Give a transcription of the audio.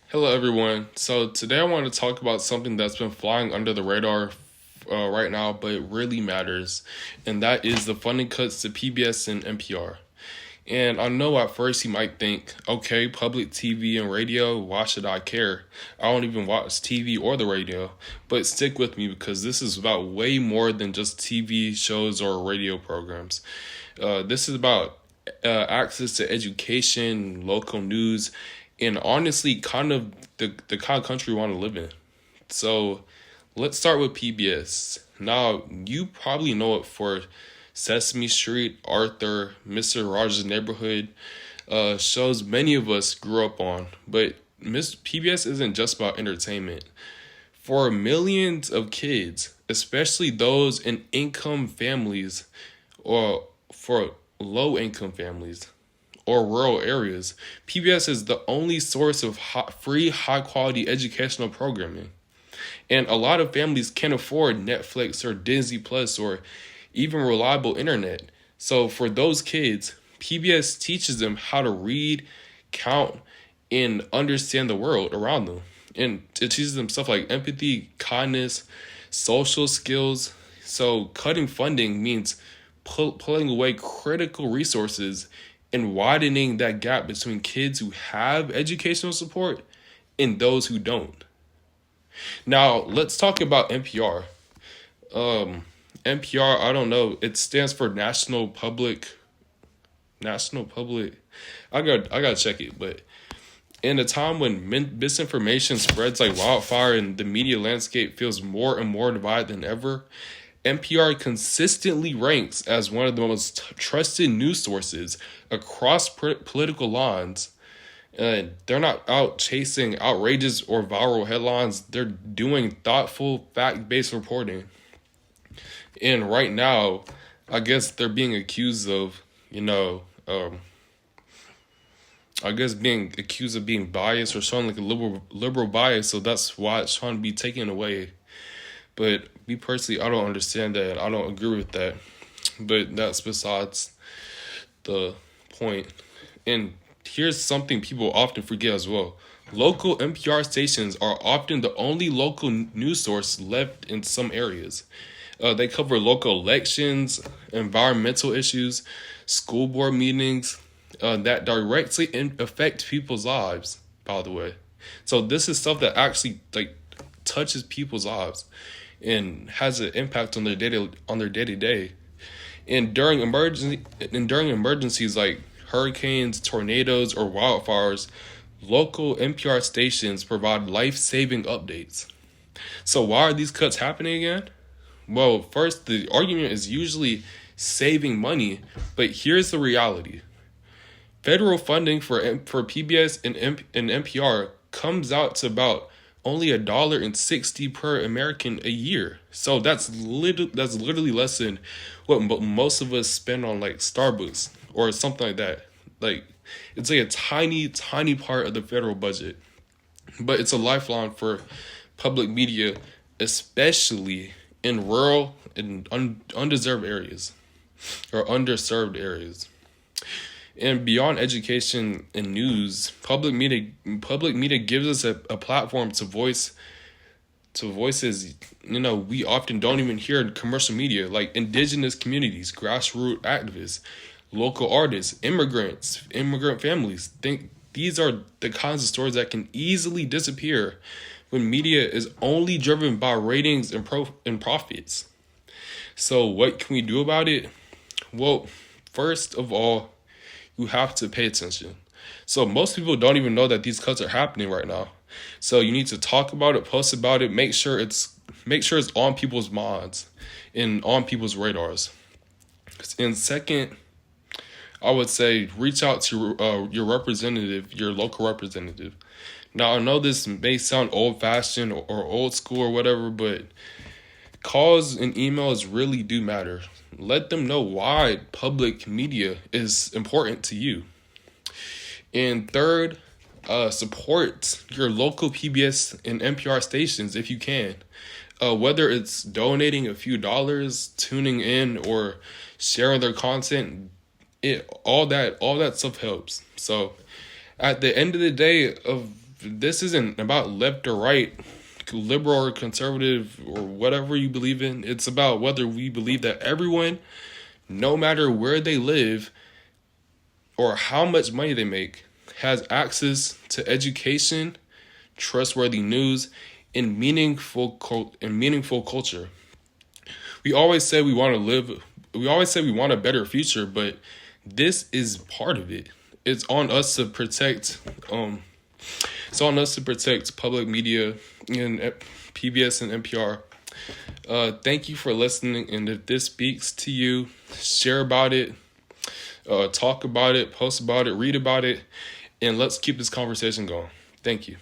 Hello, everyone. So, today I want to talk about something that's been flying under the radar right now, but it really matters, and that is the funding cuts to PBS and NPR. And I know at first you might think, okay, public TV and radio, why should I care? I don't even watch TV or the radio. But stick with me because this is about way more than just TV shows or radio programs. This is about access to education, local news, and honestly, kind of the kind of country we want to live in. So let's start with PBS. Now, you probably know it for Sesame Street, Arthur, Mr. Rogers' Neighborhood, shows many of us grew up on. But PBS isn't just about entertainment. For millions of kids, especially those in income families or for low income families or rural areas, PBS is the only source of free, high quality educational programming. And a lot of families can't afford Netflix or Disney Plus or even reliable internet. So for those kids, PBS teaches them how to read, count, and understand the world around them. And it teaches them stuff like empathy, kindness, social skills. So cutting funding means pulling away critical resources and widening that gap between kids who have educational support and those who don't. Now, let's talk about NPR. NPR, I don't know. It stands for National Public. I gotta check it. But in a time when misinformation spreads like wildfire and the media landscape feels more and more divided than ever, NPR consistently ranks as one of the most trusted news sources across political lines. They're not out chasing outrageous or viral headlines. They're doing thoughtful, fact-based reporting. And right now, I guess they're being accused of, I guess being accused of being biased or showing like a liberal bias. So that's why it's trying to be taken away. But me personally, I don't understand that. I don't agree with that. But that's besides the point. And here's something people often forget as well. Local NPR stations are often the only local news source left in some areas. They cover local elections, environmental issues, school board meetings that directly affect people's lives, by the way. So this is stuff that actually like touches people's lives and has an impact on their day to day. And during emergencies like hurricanes, tornadoes, or wildfires, local NPR stations provide life-saving updates. So why are these cuts happening again? Well, first, the argument is usually saving money, but here's the reality. Federal funding for PBS and NPR comes out to about only $1.60 per American a year. So that's literally less than what most of us spend on like Starbucks or something like that. Like it's like a tiny part of the federal budget, but it's a lifeline for public media, especially in rural and undeserved areas or underserved areas. And beyond education and news, public media gives us a platform to voices we often don't even hear in commercial media, like indigenous communities, grassroots activists, local artists, immigrant families. Think these are the kinds of stories that can easily disappear when media is only driven by ratings and profits. So what can we do about it? Well, first of all, you have to pay attention. So most people don't even know that these cuts are happening right now. So you need to talk about it, post about it, make sure it's on people's minds and on people's radars. And second, I would say reach out to your representative, your local representative. Now, I know this may sound old-fashioned or old school or whatever, but calls and emails really do matter. Let them know why public media is important to you. And third, support your local PBS and NPR stations if you can. Whether it's donating a few dollars, tuning in, or sharing their content, all that stuff helps. So, at the end of the day, this isn't about left or right, liberal or conservative or whatever you believe in. It's about whether we believe that everyone, no matter where they live or how much money they make, has access to education, trustworthy news, and meaningful culture. We always say we want to live. We always say we want a better future, but this is part of it. It's on us to protect. It's on us to protect public media and PBS and NPR. Thank you for listening, and if this speaks to you, share about it, talk about it, post about it, read about it, and let's keep this conversation going. Thank you.